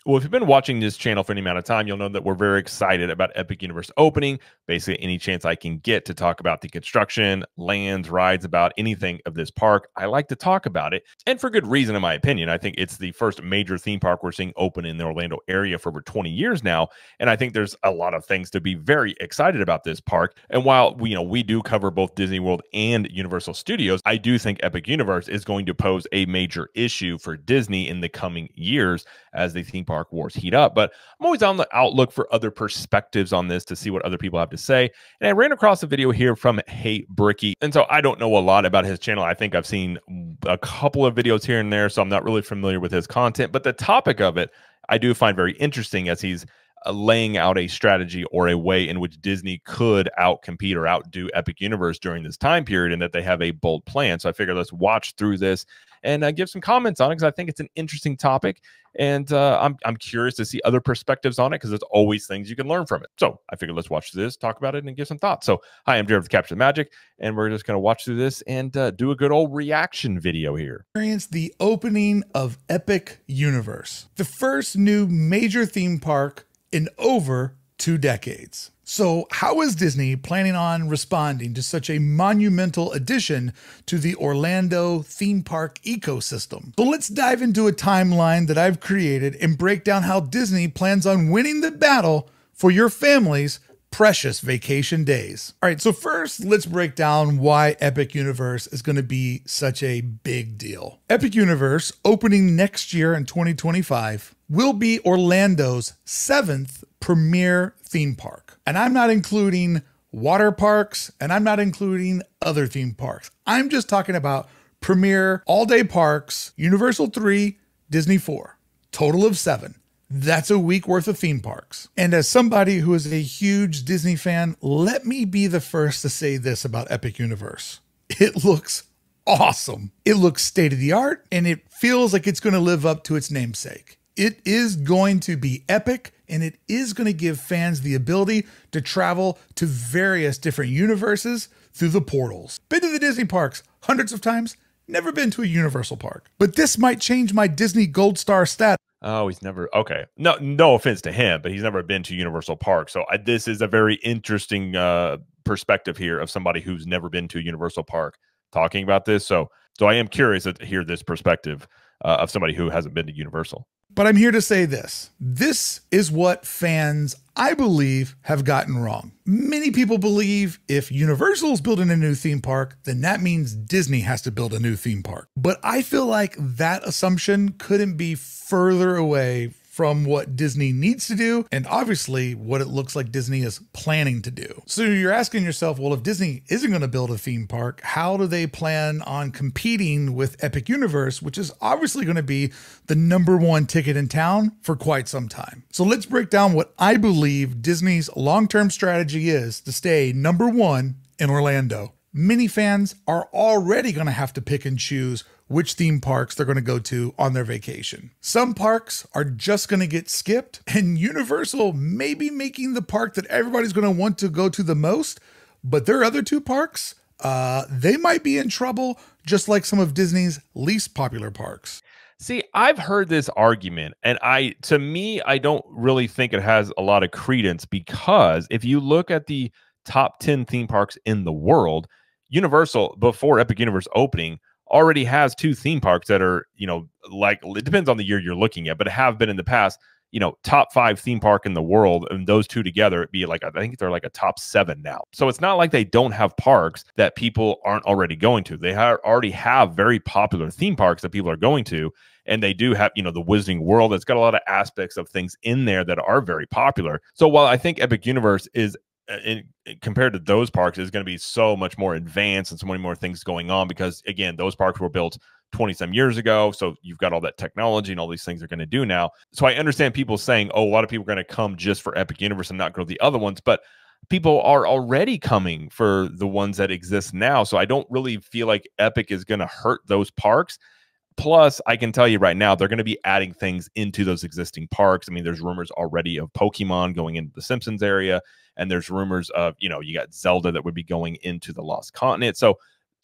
Well, if you've been watching this channel for any amount of time, you'll know that we're very excited about Epic Universe opening. Basically, any chance I can get to talk about the construction, lands, rides, about anything of this park, I like to talk about it. And for good reason, in my opinion. I think it's the first major theme park we're seeing open in the Orlando area for over 20 years now. And I think there's a lot of things to be very excited about this park. And while we do cover both Disney World and Universal Studios, I do think Epic Universe is going to pose a major issue for Disney in the coming years as the theme park wars heat up. But I'm always on the outlook for other perspectives on this to see what other people have to say. And I ran across a video here from Hey Brickey. And so I don't know a lot about his channel. I think I've seen a couple of videos here and there, so I'm not really familiar with his content. But the topic of it, I do find very interesting as he's laying out a strategy or a way in which Disney could outcompete or outdo Epic Universe during this time period, and that they have a bold plan. So I figured let's watch through this and give some comments on it, because I think it's an interesting topic, and I'm curious to see other perspectives on it, because there's always things you can learn from it. So I figured let's watch this, talk about it, and give some thoughts. So hi, I'm Jared with Capture the Magic, and we're just going to watch through this and do a good old reaction video here. Experience the opening of Epic Universe, the first new major theme park in over 2 decades. So how is Disney planning on responding to such a monumental addition to the Orlando theme park ecosystem? So let's dive into a timeline that I've created and break down how Disney plans on winning the battle for your family's precious vacation days. All right, so first let's break down why Epic Universe is going to be such a big deal. Epic Universe, opening next year in 2025, will be Orlando's 7th premier theme park. And I'm not including water parks, and I'm not including other theme parks. I'm just talking about premier all-day parks, Universal 3, Disney 4, total of 7. That's a week worth of theme parks. And as somebody who is a huge Disney fan, let me be the first to say this about Epic Universe. It looks awesome. It looks state-of-the-art, and it feels like it's going to live up to its namesake. It is going to be epic, and it is going to give fans the ability to travel to various different universes through the portals. Been to the Disney parks hundreds of times, never been to a Universal park. But this might change my Disney Gold Star status. Oh, he's never, okay. No offense to him, but he's never been to Universal Park. So this is a very interesting perspective here of somebody who's never been to a Universal Park talking about this. So I am curious to hear this perspective of somebody who hasn't been to Universal. But I'm here to say this. This is what fans, I believe, have gotten wrong. Many people believe if Universal's building a new theme park, then that means Disney has to build a new theme park. But I feel like that assumption couldn't be further away from what Disney needs to do, and obviously what it looks like Disney is planning to do. So you're asking yourself, well, if Disney isn't going to build a theme park, how do they plan on competing with Epic Universe, which is obviously going to be the #1 ticket in town for quite some time? So let's break down what I believe Disney's long-term strategy is to stay #1 in Orlando. Many fans are already going to have to pick and choose which theme parks they're going to go to on their vacation. Some parks are just going to get skipped, and Universal may be making the park that everybody's going to want to go to the most, but their other 2 parks, they might be in trouble, just like some of Disney's least popular parks. See, I've heard this argument, and to me, I don't really think it has a lot of credence, because if you look at the top 10 theme parks in the world, Universal, before Epic Universe opening, already has 2 theme parks that are, like, it depends on the year you're looking at, but have been in the past, top 5 theme park in the world, and those 2 together, it'd be like, I think they're like a top 7 now. So it's not like they don't have parks that people aren't already going to. They already have very popular theme parks that people are going to, and they do have, the Wizarding World that's got a lot of aspects of things in there that are very popular. So while I think Epic Universe is, compared to those parks, is going to be so much more advanced and so many more things going on, because again, those parks were built 20 some years ago, so you've got all that technology and all these things they're going to do now. So I understand people saying, oh, a lot of people are going to come just for Epic Universe and not go to the other ones, but people are already coming for the ones that exist now. So I don't really feel like Epic is going to hurt those parks. Plus, I can tell you right now, they're going to be adding things into those existing parks. I mean, there's rumors already of Pokemon going into the Simpsons area, and there's rumors of, you got Zelda that would be going into the Lost Continent. So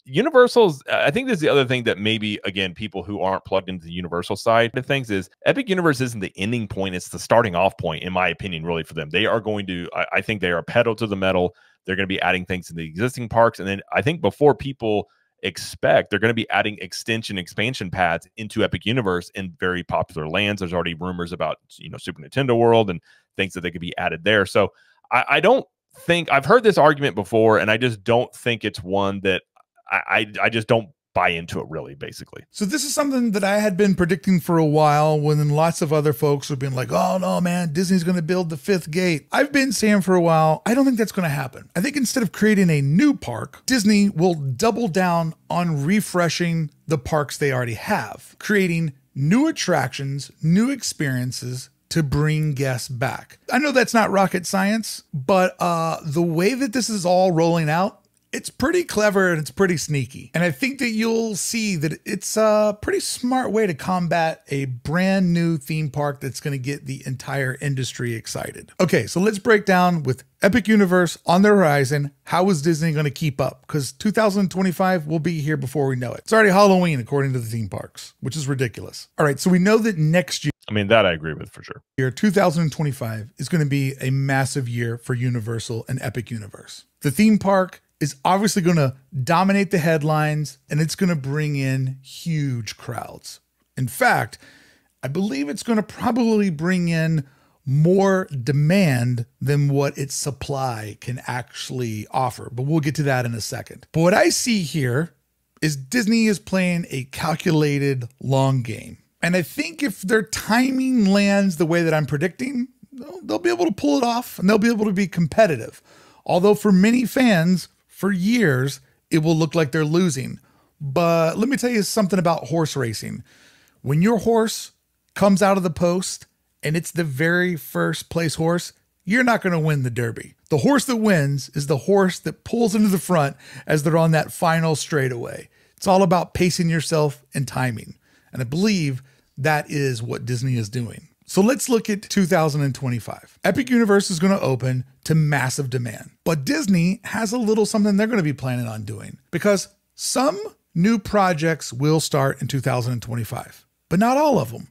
Universal's, I think this is the other thing that maybe, again, people who aren't plugged into the Universal side of things is Epic Universe isn't the ending point. It's the starting off point, in my opinion, really, for them. They are going to, I think they are pedal to the metal. They're going to be adding things to the existing parks. And then I think before people expect, they're going to be adding expansion pads into Epic Universe in very popular lands. There's already rumors about, Super Nintendo World and things that they could be added there. So I don't think, I've heard this argument before, and I just don't think it's one that I just don't buy into it, really, basically. So this is something that I had been predicting for a while, when lots of other folks have been like, oh no, man, Disney's going to build the fifth gate. I've been saying for a while, I don't think that's going to happen. I think instead of creating a new park, Disney will double down on refreshing the parks they already have, creating new attractions, new experiences to bring guests back. I know that's not rocket science, but the way that this is all rolling out, it's pretty clever and it's pretty sneaky. And I think that you'll see that it's a pretty smart way to combat a brand new theme park that's going to get the entire industry excited. Okay, so let's break down with Epic Universe on the horizon. How is Disney going to keep up? Because 2025 will be here before we know it. It's already Halloween, according to the theme parks, which is ridiculous. All right, so we know that next year, I mean, that I agree with for sure. Year 2025 is going to be a massive year for Universal and Epic Universe. The theme park is obviously going to dominate the headlines, and it's going to bring in huge crowds. In fact, I believe it's going to probably bring in more demand than what its supply can actually offer, but we'll get to that in a second. But what I see here is Disney is playing a calculated long game. And I think if their timing lands the way that I'm predicting, they'll be able to pull it off and they'll be able to be competitive. Although for many fans, for years, it will look like they're losing. But let me tell you something about horse racing. When your horse comes out of the post and it's the very first place horse, you're not going to win the Derby. The horse that wins is the horse that pulls into the front as they're on that final straightaway. It's all about pacing yourself and timing. And I believe that is what Disney is doing. So let's look at 2025. Epic Universe is going to open to massive demand, but Disney has a little something they're going to be planning on doing, because some new projects will start in 2025, but not all of them.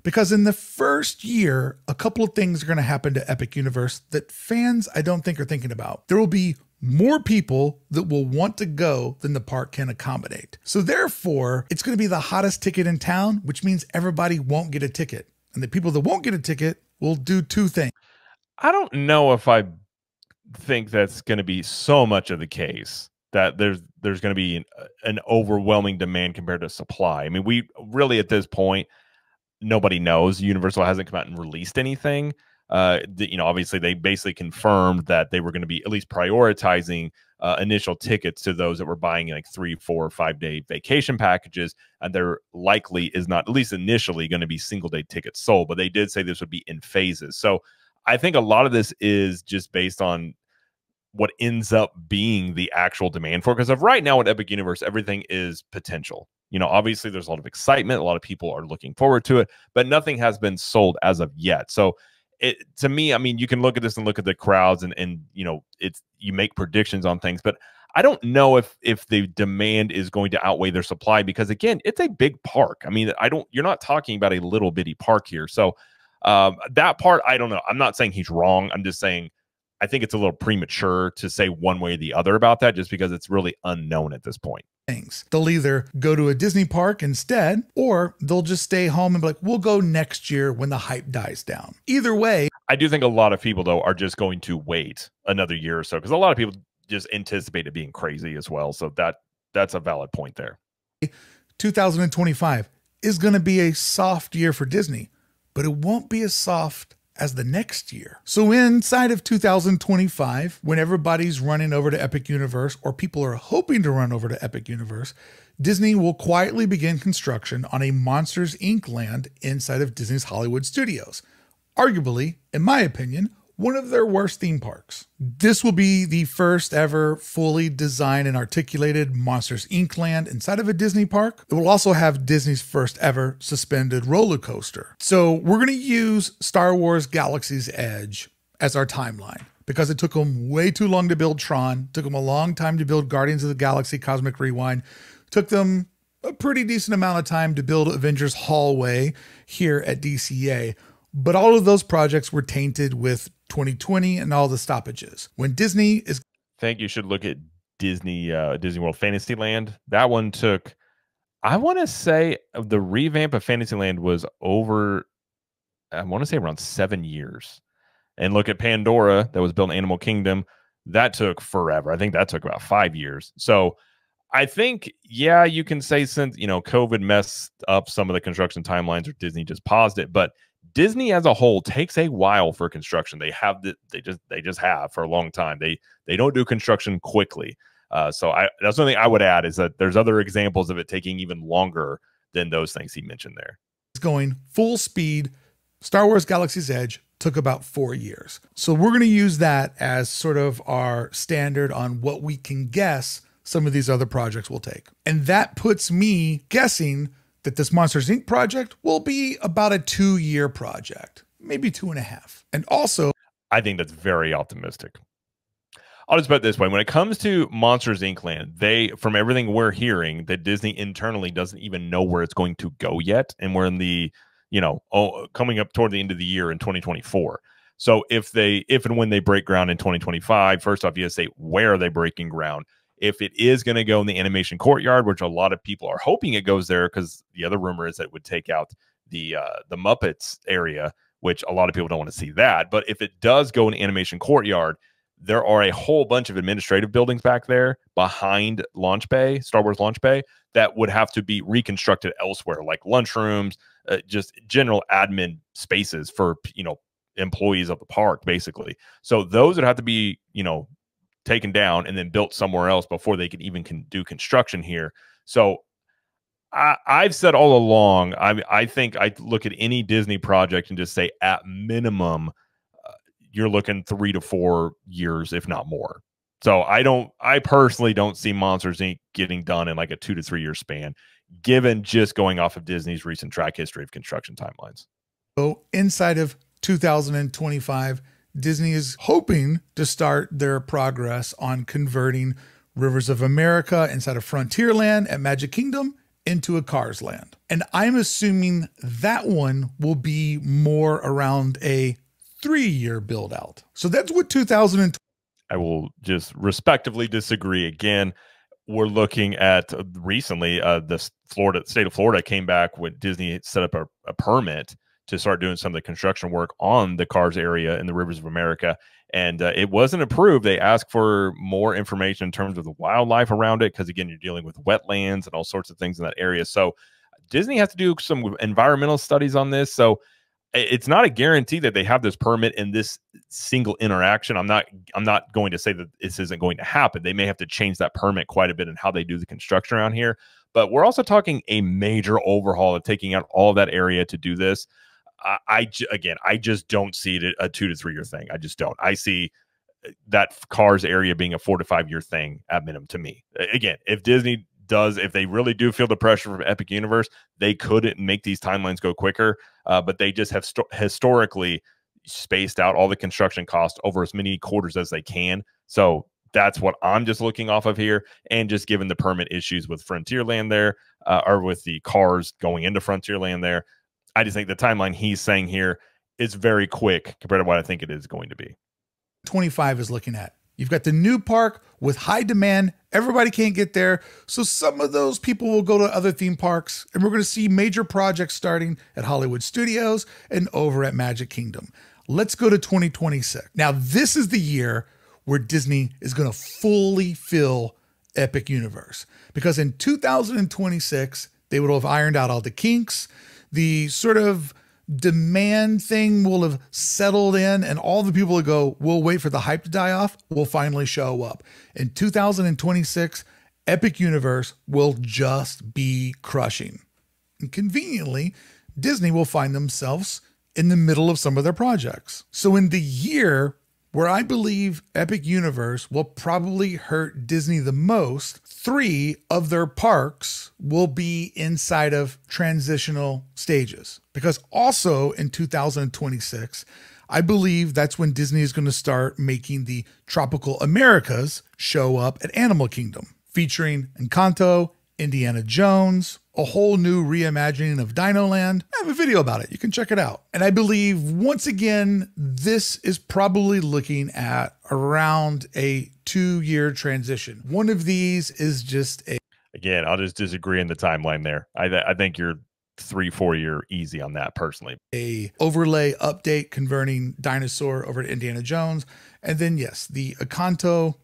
Because in the first year, a couple of things are going to happen to Epic Universe that fans I don't think are thinking about. There will be more people that will want to go than the park can accommodate. So therefore, it's going to be the hottest ticket in town, which means everybody won't get a ticket. And the people that won't get a ticket will do two things. I don't know if I think that's going to be so much of the case, that there's going to be an overwhelming demand compared to supply. I mean, we really, at this point, nobody knows. Universal hasn't come out and released anything. Obviously they basically confirmed that they were going to be at least prioritizing initial tickets to those that were buying like 3, 4, 5 day vacation packages. And there likely is not, at least initially, going to be single day tickets sold, but they did say this would be in phases. So I think a lot of this is just based on what ends up being the actual demand for it. Because of right now at Epic Universe, everything is potential. Obviously there's a lot of excitement. A lot of people are looking forward to it, but nothing has been sold as of yet. So to me, I mean, you can look at this and look at the crowds and you make predictions on things, but I don't know if the demand is going to outweigh their supply, because again, it's a big park. I mean, you're not talking about a little bitty park here. So that part, I don't know. I'm not saying he's wrong. I'm just saying I think it's a little premature to say one way or the other about that, just because it's really unknown at this point. They'll either go to a Disney park instead, or they'll just stay home and be like, we'll go next year when the hype dies down. Either way, I do think a lot of people, though, are just going to wait another year or so, because a lot of people just anticipate it being crazy as well. So that's a valid point there. 2025 is going to be a soft year for Disney, but it won't be as soft as the next year. So inside of 2025, when everybody's running over to Epic Universe, or people are hoping to run over to Epic Universe, Disney will quietly begin construction on a Monsters, Inc. land inside of Disney's Hollywood Studios. Arguably, in my opinion, one of their worst theme parks. This will be the first ever fully designed and articulated Monsters, Inc. land inside of a Disney park. It will also have Disney's first ever suspended roller coaster. So we're going to use Star Wars Galaxy's Edge as our timeline, because it took them way too long to build Tron, took them a long time to build Guardians of the Galaxy Cosmic Rewind, took them a pretty decent amount of time to build Avengers Hallway here at DCA. But all of those projects were tainted with 2020 and all the stoppages. When Disney is... I think you should look at Disney World Fantasyland. That one took, I want to say the revamp of Fantasyland was over, I want to say around 7 years. And look at Pandora that was built in Animal Kingdom. That took forever. I think that took about 5 years. So I think, yeah, you can say since, COVID messed up some of the construction timelines or Disney just paused it, but Disney as a whole takes a while for construction. They just have for a long time. They don't do construction quickly. So that's something I would add is that there's other examples of it taking even longer than those things he mentioned there. Going full speed. Star Wars Galaxy's Edge took about 4 years. So we're going to use that as sort of our standard on what we can guess some of these other projects will take. And that puts me guessing that this Monsters, Inc. project will be about a 2-year project, maybe 2.5. And also, I think that's very optimistic. I'll just put it this way. When it comes to Monsters, Inc. land, from everything we're hearing, that Disney internally doesn't even know where it's going to go yet. And we're in the, coming up toward the end of the year in 2024. So if and when they break ground in 2025, first off, you have to say, where are they breaking ground? If it is going to go in the animation courtyard, which a lot of people are hoping it goes there, because the other rumor is that it would take out the Muppets area, which a lot of people don't want to see that. But if it does go in the animation courtyard, there are a whole bunch of administrative buildings back there behind Launch Bay, Star Wars Launch Bay, that would have to be reconstructed elsewhere, like lunchrooms, just general admin spaces for, employees of the park, basically. So those would have to be, taken down and then built somewhere else before they can even do construction here. So I've said all along, I think I look at any Disney project and just say at minimum, you're looking 3 to 4 years, if not more. So I personally don't see Monsters, Inc. getting done in like a 2 to 3 year span, given just going off of Disney's recent track history of construction timelines. So inside of 2025, Disney is hoping to start their progress on converting Rivers of America inside of Frontierland at Magic Kingdom into a Cars Land. And I'm assuming that one will be more around a 3-year build out. So that's what 2020. I will just respectively disagree. Again, we're looking at recently the state of Florida came back when Disney set up a permit to start doing some of the construction work on the Cars area in the Rivers of America. And it wasn't approved. They asked for more information in terms of the wildlife around it, because, again, you're dealing with wetlands and all sorts of things in that area. So Disney has to do some environmental studies on this. So it's not a guarantee that they have this permit in this single interaction. I'm not going to say that this isn't going to happen. They may have to change that permit quite a bit in how they do the construction around here. But we're also talking a major overhaul of taking out all of that area to do this. I just don't see it a 2 to 3 year thing. I just don't. I see that Cars area being a 4 to 5 year thing at minimum to me. Again, if Disney if they really do feel the pressure from Epic Universe, they could make these timelines go quicker. But they just have historically spaced out all the construction costs over as many quarters as they can. So that's what I'm just looking off of here. And just given the permit issues with Frontierland there, or with the cars going into Frontierland there, I just think the timeline he's saying here is very quick compared to what I think it is going to be. 25 is looking at. You've got the new park with high demand. Everybody can't get there. So some of those people will go to other theme parks, and we're going to see major projects starting at Hollywood Studios and over at Magic Kingdom. Let's go to 2026. Now, this is the year where Disney is going to fully fill Epic Universe, because in 2026, they will have ironed out all the kinks. The sort of demand thing will have settled in, and all the people that go, we'll wait for the hype to die off, will finally show up. In 2026, Epic Universe will just be crushing. And conveniently, Disney will find themselves in the middle of some of their projects. So in the year where I believe Epic Universe will probably hurt Disney the most, 3 of their parks will be inside of transitional stages. Because also in 2026, I believe that's when Disney is going to start making the Tropical Americas show up at Animal Kingdom, featuring Encanto, Indiana Jones, a whole new reimagining of Dino Land. I have a video about it. You can check it out. And I believe, once again, this is probably looking at around a 2-year transition. One of these is just a... Again, I'll just disagree in the timeline there. I think you're 3-4 year easy on that personally. A overlay update converting Dinosaur over to Indiana Jones. And then, yes, the Encanto,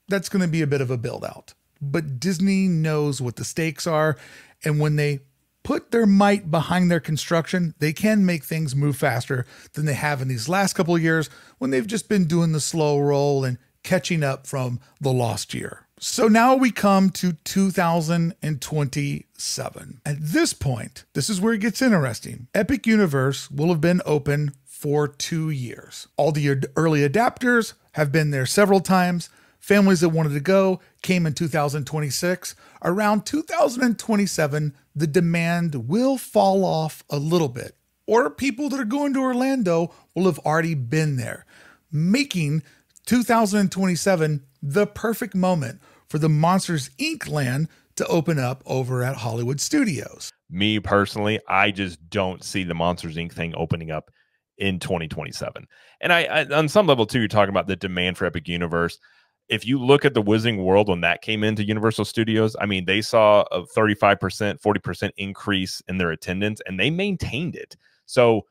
that's going to be a bit of a build out. But Disney knows what the stakes are. And when they put their might behind their construction, they can make things move faster than they have in these last couple of years when they've just been doing the slow roll and catching up from the lost year. So now we come to 2027. At this point, this is where it gets interesting. Epic Universe will have been open for 2 years. All the early adapters have been there several times. Families that wanted to go came in 2026. Around 2027, the demand will fall off a little bit, or people that are going to Orlando will have already been there, making 2027 the perfect moment for the Monsters, Inc. land to open up over at Hollywood Studios. Me personally, I just don't see the Monsters, Inc. thing opening up in 2027. And I on some level too, you're talking about the demand for Epic Universe. If you look at the Wizarding World when that came into Universal Studios, I mean, they saw a 35%, 40% increase in their attendance, and they maintained it. So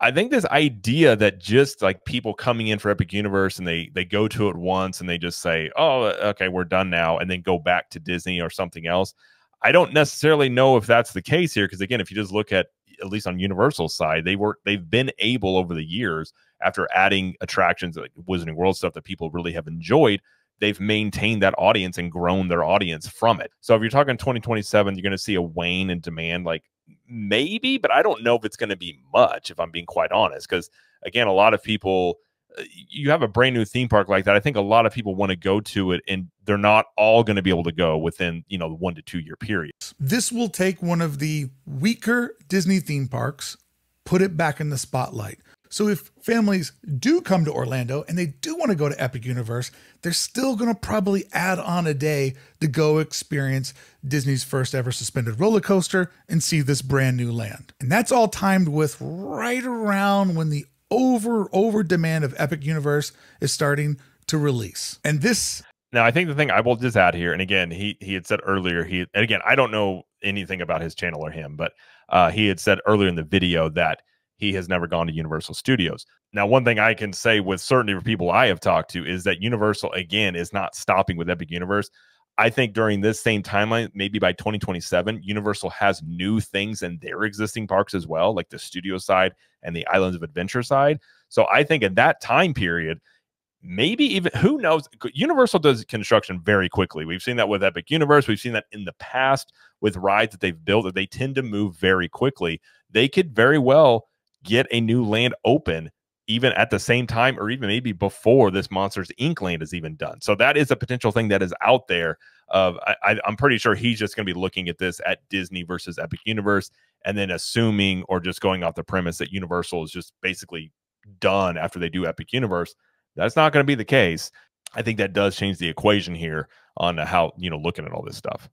I think this idea that just like people coming in for Epic Universe and they go to it once and they just say, oh, okay, we're done now, and then go back to Disney or something else. I don't necessarily know if that's the case here, because again, if you just look at least on Universal's side, they've been able over the years, after adding attractions like Wizarding World stuff that people really have enjoyed, they've maintained that audience and grown their audience from it. So if you're talking 2027, you're going to see a wane in demand, like maybe, but I don't know if it's going to be much, if I'm being quite honest, because again, a lot of people, you have a brand new theme park like that, I think a lot of people want to go to it, and they're not all going to be able to go within, 1 to 2 year periods. This will take one of the weaker Disney theme parks, put it back in the spotlight. So if families do come to Orlando and they do want to go to Epic Universe, they're still going to probably add on a day to go experience Disney's first ever suspended roller coaster and see this brand new land. And that's all timed with right around when the over demand of Epic Universe is starting to release. And this... Now, I think the thing I will just add here, and again, he had said earlier, and again, I don't know anything about his channel or him, but he had said earlier in the video that he has never gone to Universal Studios. Now, one thing I can say with certainty for people I have talked to is that Universal, again, is not stopping with Epic Universe. I think during this same timeline, maybe by 2027, Universal has new things in their existing parks as well, like the studio side and the Islands of Adventure side. So I think in that time period, maybe even, who knows, Universal does construction very quickly. We've seen that with Epic Universe. We've seen that in the past with rides that they've built, that they tend to move very quickly. They could very well get a new land open even at the same time, or even maybe before this Monsters, Inc. land is even done. So that is a potential thing that is out there. I'm pretty sure he's just going to be looking at this at Disney versus Epic Universe, and then assuming, or just going off the premise that Universal is just basically done after they do Epic Universe. That's not going to be the case. I think that does change the equation here on how, looking at all this stuff.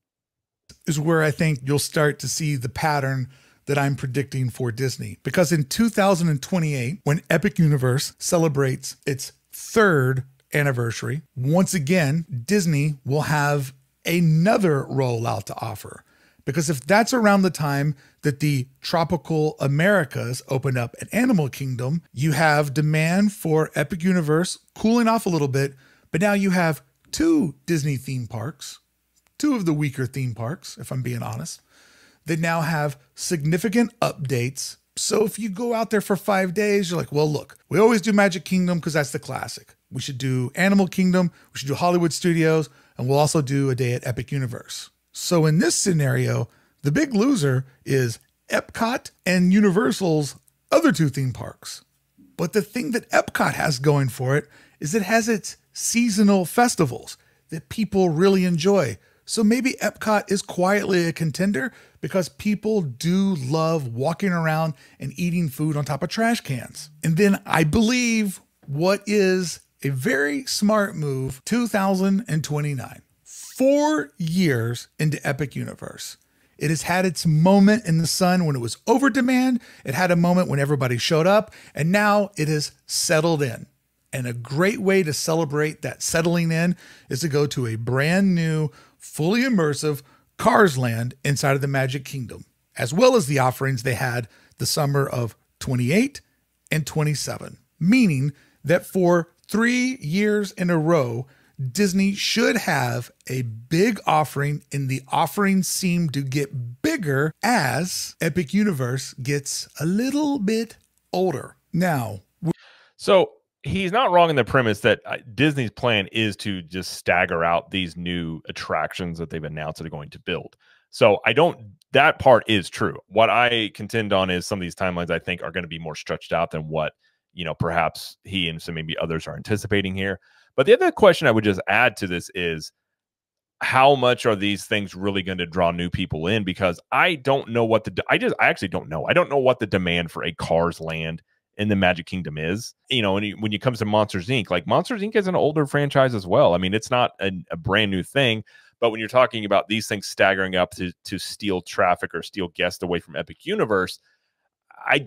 Is where I think you'll start to see the pattern that I'm predicting for Disney. Because in 2028, when Epic Universe celebrates its 3rd anniversary, once again, Disney will have another rollout to offer. Because if that's around the time that the Tropical Americas open up at Animal Kingdom, you have demand for Epic Universe cooling off a little bit, but now you have 2 Disney theme parks, 2 of the weaker theme parks, if I'm being honest, that now have significant updates. So if you go out there for 5 days, you're like, well, look, we always do Magic Kingdom because that's the classic. We should do Animal Kingdom, we should do Hollywood Studios, and we'll also do a day at Epic Universe. So in this scenario, the big loser is Epcot and Universal's other 2 theme parks. But the thing that Epcot has going for it is it has its seasonal festivals that people really enjoy. So maybe Epcot is quietly a contender because people do love walking around and eating food on top of trash cans. And then I believe what is a very smart move, 2029. 4 years into Epic Universe. It has had its moment in the sun when it was over demand. It had a moment when everybody showed up, and now it has settled in. And a great way to celebrate that settling in is to go to a brand new, fully immersive Cars Land inside of the Magic Kingdom, as well as the offerings they had the summer of 28 and 27. Meaning that for 3 years in a row, Disney should have a big offering, and the offerings seem to get bigger as Epic Universe gets a little bit older. Now, so he's not wrong in the premise that Disney's plan is to just stagger out these new attractions that they've announced that are going to build. So that part is true. What I contend on is some of these timelines I think are going to be more stretched out than what, perhaps he and some maybe others are anticipating here. But the other question I would just add to this is, how much are these things really going to draw new people in? Because I don't know what I actually don't know. I don't know what the demand for a Cars Land in the Magic Kingdom is. When it comes to Monsters Inc., like Monsters Inc. is an older franchise as well. I mean, it's not a brand new thing, but when you're talking about these things staggering up to steal traffic or steal guests away from Epic Universe, I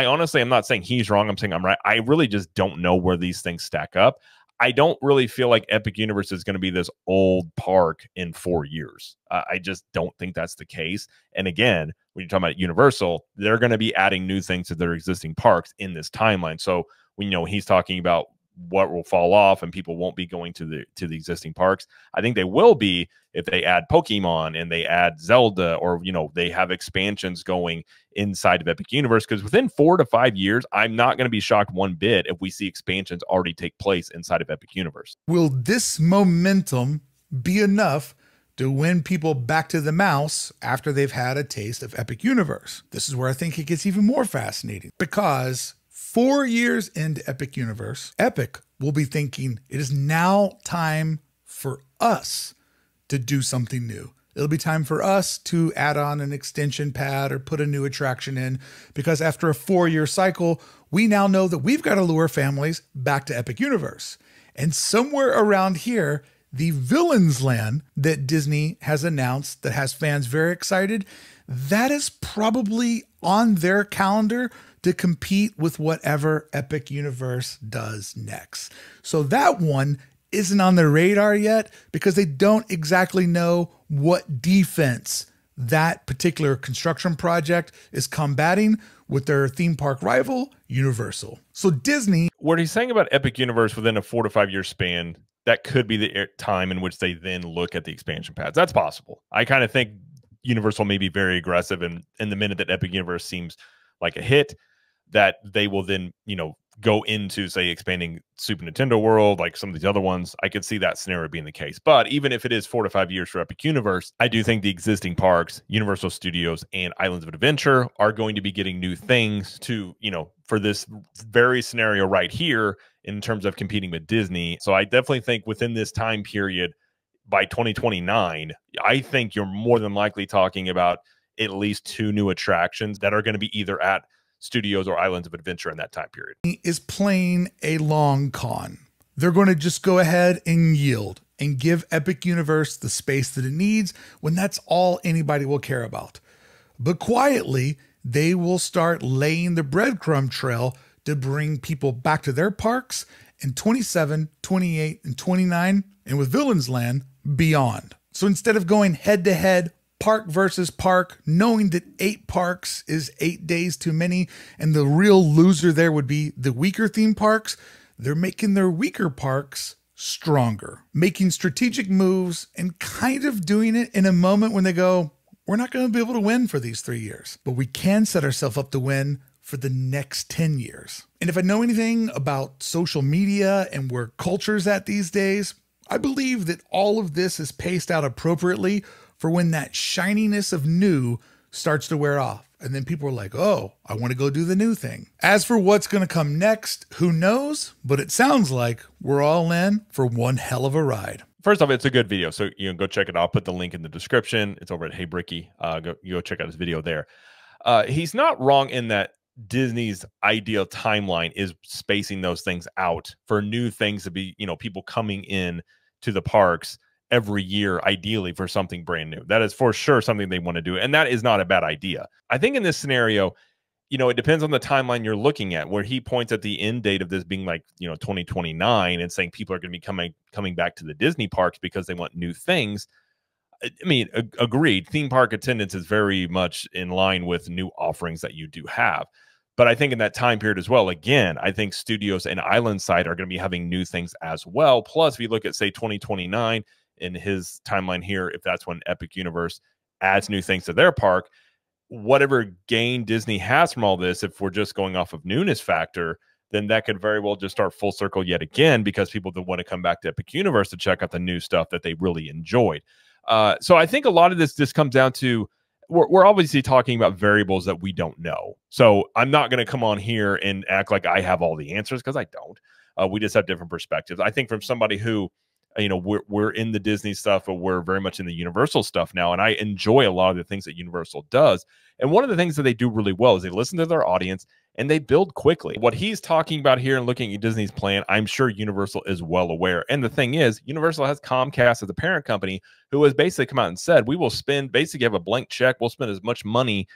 honestly, I'm not saying he's wrong. I'm saying I'm right. I really just don't know where these things stack up. I don't really feel like Epic Universe is going to be this old park in 4 years. I just don't think that's the case. And again, when you're talking about Universal, they're going to be adding new things to their existing parks in this timeline. So when he's talking about what will fall off and people won't be going to the existing parks, I think they will be if they add Pokemon and they add Zelda, or they have expansions going inside of Epic Universe. Because within 4 to 5 years, I'm not going to be shocked one bit if we see expansions already take place inside of Epic Universe. Will this momentum be enough to win people back to the mouse after they've had a taste of Epic Universe? This is where I think it gets even more fascinating, because 4 years into Epic Universe, Epic will be thinking it is now time for us to do something new. It'll be time for us to add on an extension pad or put a new attraction in, because after a 4-year cycle, we now know that we've got to lure families back to Epic Universe. And somewhere around here, the Villains Land that Disney has announced that has fans very excited, that is probably on their calendar to compete with whatever Epic Universe does next. So that one isn't on the radar yet because they don't exactly know what defense that particular construction project is combating with their theme park rival, Universal. So Disney... What he's saying about Epic Universe within a 4 to 5 year span, that could be the time in which they then look at the expansion pads. That's possible. I kind of think Universal may be very aggressive, and in the minute that Epic Universe seems like a hit, that they will then, go into, say, expanding Super Nintendo World, like some of these other ones. I could see that scenario being the case. But even if it is 4 to 5 years for Epic Universe, I do think the existing parks, Universal Studios and Islands of Adventure, are going to be getting new things to, for this very scenario right here in terms of competing with Disney. So I definitely think within this time period, by 2029, I think you're more than likely talking about at least 2 new attractions that are going to be either at Studios or Islands of Adventure in that time period. Is playing a long con. They're going to just go ahead and yield and give Epic Universe the space that it needs when that's all anybody will care about. But quietly, they will start laying the breadcrumb trail to bring people back to their parks in 27, 28, and 29, and with Villains Land, beyond. So instead of going head-to-head, park versus park, knowing that 8 parks is 8 days too many, and the real loser there would be the weaker theme parks, they're making their weaker parks stronger, making strategic moves and kind of doing it in a moment when they go, we're not going to be able to win for these 3 years, but we can set ourselves up to win for the next 10 years. And if I know anything about social media and where culture's at these days, I believe that all of this is paced out appropriately for when that shininess of new starts to wear off. And then people are like, oh, I want to go do the new thing. As for what's going to come next, who knows? But it sounds like we're all in for one hell of a ride. first off, it's a good video, so you know, go check it out. I'll put the link in the description. It's over at Hey Brickey. Go check out his video there. He's not wrong in that Disney's ideal timeline is spacing those things out for new things to be, you know, people coming in to the parks every year, ideally for something brand new. That is for sure something they want to do. And that is not a bad idea. I think in this scenario, you know, it depends on the timeline you're looking at, where he points at the end date of this being like, you know, 2029 and saying people are going to be coming back to the Disney parks because they want new things. I mean, agreed. Theme park attendance is very much in line with new offerings that you do have. But I think in that time period as well, again, I think studios and island side are going to be having new things as well. Plus, if you look at, say, 2029 in his timeline here, if that's when Epic Universe adds new things to their park, whatever gain Disney has from all this, if we're just going off of newness factor, then that could very well just start full circle yet again, because people that want to come back to Epic Universe to check out the new stuff that they really enjoyed. So I think a lot of this just comes down to we're obviously talking about variables that we don't know. So I'm not going to come on here and act like I have all the answers, because I don't. We just have different perspectives. I think from somebody who, you know, we're in the Disney stuff, but we're very much in the Universal stuff now, and I enjoy a lot of the things that Universal does. And one of the things that they do really well is they listen to their audience and they build quickly. What he's talking about here and looking at Disney's plan, I'm sure Universal is well aware. And the thing is, Universal has Comcast as a parent company who has basically come out and said, we will spend, basically have a blank check. We'll spend as much money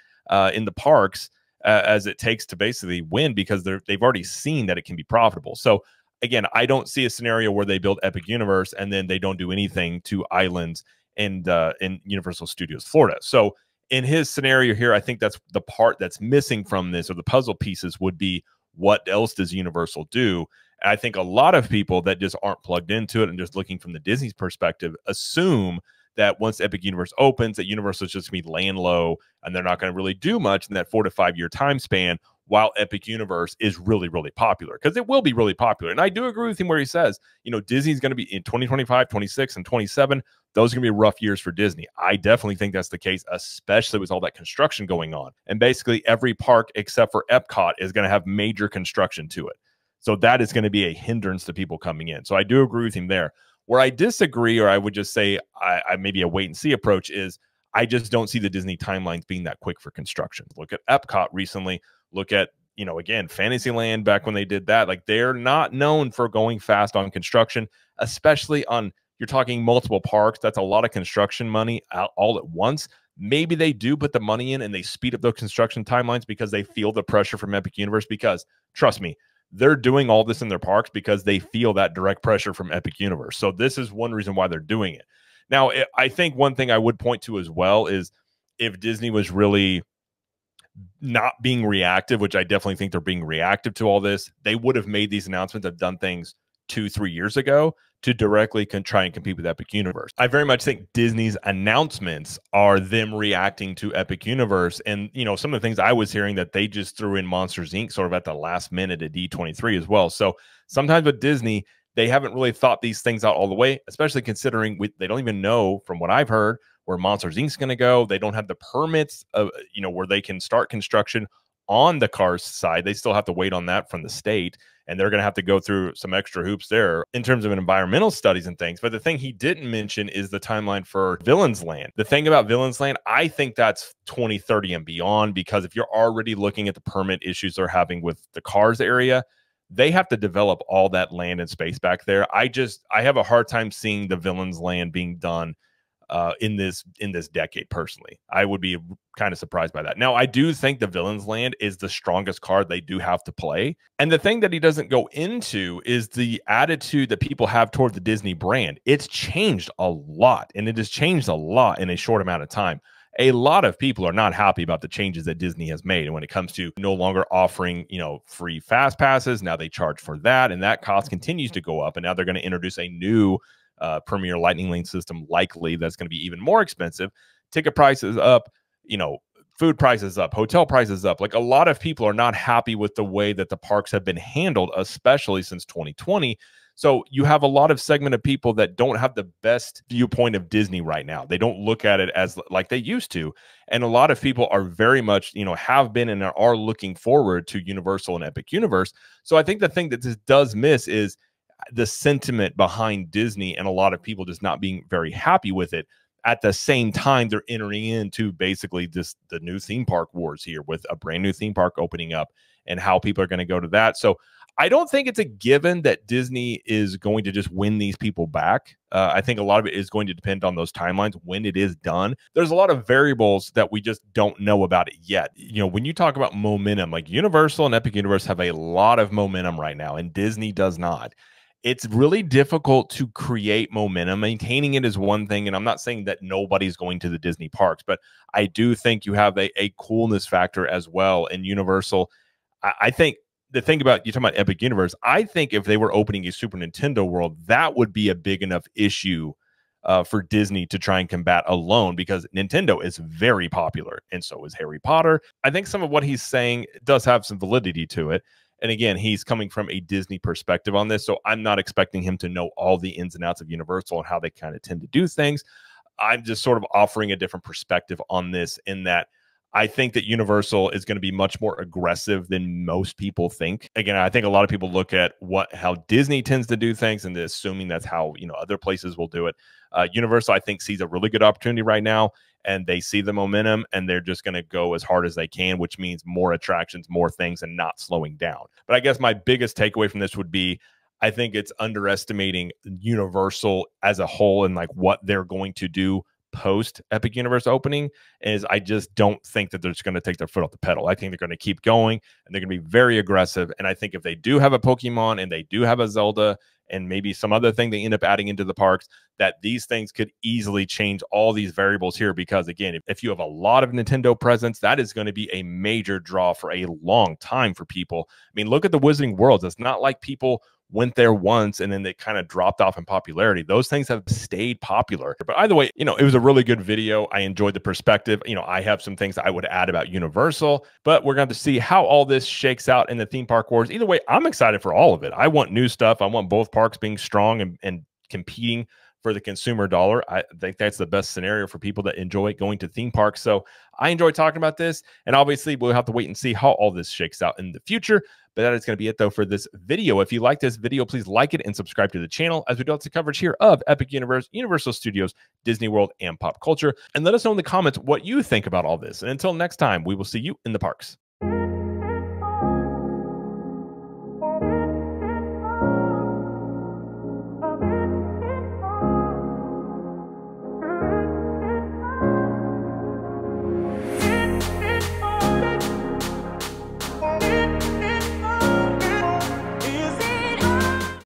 in the parks as it takes to basically win, because they've already seen that it can be profitable. So again, I don't see a scenario where they build Epic Universe and then they don't do anything to islands and in Universal Studios Florida. So in his scenario here, I think that's the part that's missing from this, or the puzzle pieces would be, what else does Universal do? And I think a lot of people that just aren't plugged into it and just looking from the Disney's perspective assume that once Epic Universe opens, that Universal is just going to be laying low and they're not going to really do much in that 4 to 5 year time span, while Epic Universe is really, really popular, because it will be really popular. And I do agree with him where he says, you know, Disney's going to be in 2025, 26, and 27. Those are going to be rough years for Disney. I definitely think that's the case, especially with all that construction going on. And basically every park except for Epcot is going to have major construction to it. So that is going to be a hindrance to people coming in. So I do agree with him there. Where I disagree, or I would just say I maybe a wait and see approach, is I just don't see the Disney timelines being that quick for construction. Look at Epcot recently. Look at, you know, again, Fantasyland back when they did that. Like, they're not known for going fast on construction, especially on, you're talking multiple parks. That's a lot of construction money all at once. Maybe they do put the money in and they speed up those construction timelines because they feel the pressure from Epic Universe, because trust me, they're doing all this in their parks because they feel that direct pressure from Epic Universe. So this is one reason why they're doing it. Now, I think one thing I would point to as well is, if Disney was really not being reactive, which I definitely think they're being reactive to all this, they would have made these announcements, have done things 2-3 years ago to directly try and compete with Epic Universe. I very much think Disney's announcements are them reacting to Epic Universe. And, you know, some of the things I was hearing, that they just threw in Monsters Inc. sort of at the last minute at D23 as well. So sometimes with Disney, they haven't really thought these things out all the way, especially considering they don't even know, from what I've heard, where Monsters Inc. is going to go. They don't have the permits of, you know, where they can start construction on the Cars side. They still have to wait on that from the state, and they're going to have to go through some extra hoops there in terms of environmental studies and things. But the thing he didn't mention is the timeline for Villains Land. The thing about Villains Land, I think that's 2030 and beyond, because if you're already looking at the permit issues they're having with the Cars area, they have to develop all that land and space back there. I have a hard time seeing the Villains Land being done in this decade. Personally, I would be kind of surprised by that. Now, I do think the Villains Land is the strongest card they do have to play. And the thing that he doesn't go into is the attitude that people have toward the Disney brand. It's changed a lot, and it has changed a lot in a short amount of time. A lot of people are not happy about the changes that Disney has made. And when it comes to no longer offering, you know, free fast passes, now they charge for that, and that cost continues to go up. And now they're going to introduce a new Premier Lightning Lane system, likely, that's going to be even more expensive. Ticket prices up, you know, food prices up, hotel prices up. Like, a lot of people are not happy with the way that the parks have been handled, especially since 2020. So you have a lot of segment of people that don't have the best viewpoint of Disney right now. They don't look at it as like they used to. And a lot of people are very much, you know, have been and are looking forward to Universal and Epic Universe. So I think the thing that this does miss is, the sentiment behind Disney and a lot of people just not being very happy with it. At the same time, they're entering into basically this the new theme park wars here with a brand new theme park opening up and how people are going to go to that. So I don't think it's a given that Disney is going to just win these people back. I think a lot of it is going to depend on those timelines when it is done. There's a lot of variables that we just don't know about it yet. You know, when you talk about momentum, like Universal and Epic Universe have a lot of momentum right now, and Disney does not. It's really difficult to create momentum. Maintaining it is one thing, and I'm not saying that nobody's going to the Disney parks, but I do think you have a coolness factor as well in Universal. I think the thing about you talking about Epic Universe, I think if they were opening a Super Nintendo world, that would be a big enough issue for Disney to try and combat alone, because Nintendo is very popular and so is Harry Potter. I think some of what he's saying does have some validity to it. And again, he's coming from a Disney perspective on this, so I'm not expecting him to know all the ins and outs of Universal and how they kind of tend to do things. I'm just sort of offering a different perspective on this, in that I think that Universal is going to be much more aggressive than most people think. Again, I think a lot of people look at how Disney tends to do things and assuming that's how, you know, other places will do it. Universal, I think, sees a really good opportunity right now, and they see the momentum, and they're just going to go as hard as they can, which means more attractions, more things, and not slowing down. But I guess my biggest takeaway from this would be, I think it's underestimating Universal as a whole and like what they're going to do post Epic Universe opening. Is I just don't think that they're just going to take their foot off the pedal. I think they're going to keep going, and they're going to be very aggressive. And I think if they do have a Pokemon and they do have a Zelda and maybe some other thing they end up adding into the parks, that these things could easily change all these variables here. Because again, if you have a lot of Nintendo presence, that is going to be a major draw for a long time for people. I mean, look at the Wizarding Worlds. It's not like people went there once and then they kind of dropped off in popularity. Those things have stayed popular. But either way, you know, it was a really good video. I enjoyed the perspective. You know, I have some things I would add about Universal, but we're going to see how all this shakes out in the theme park wars. Either way, I'm excited for all of it. I want new stuff. I want both parks being strong and competing for the consumer dollar. I think that's the best scenario for people that enjoy going to theme parks. So I enjoy talking about this, and obviously we'll have to wait and see how all this shakes out in the future. But that is going to be it, though, for this video. If you like this video, please like it and subscribe to the channel as we do lots of coverage here of Epic Universe, Universal Studios, Disney World, and pop culture. And let us know in the comments what you think about all this. And until next time, we will see you in the parks.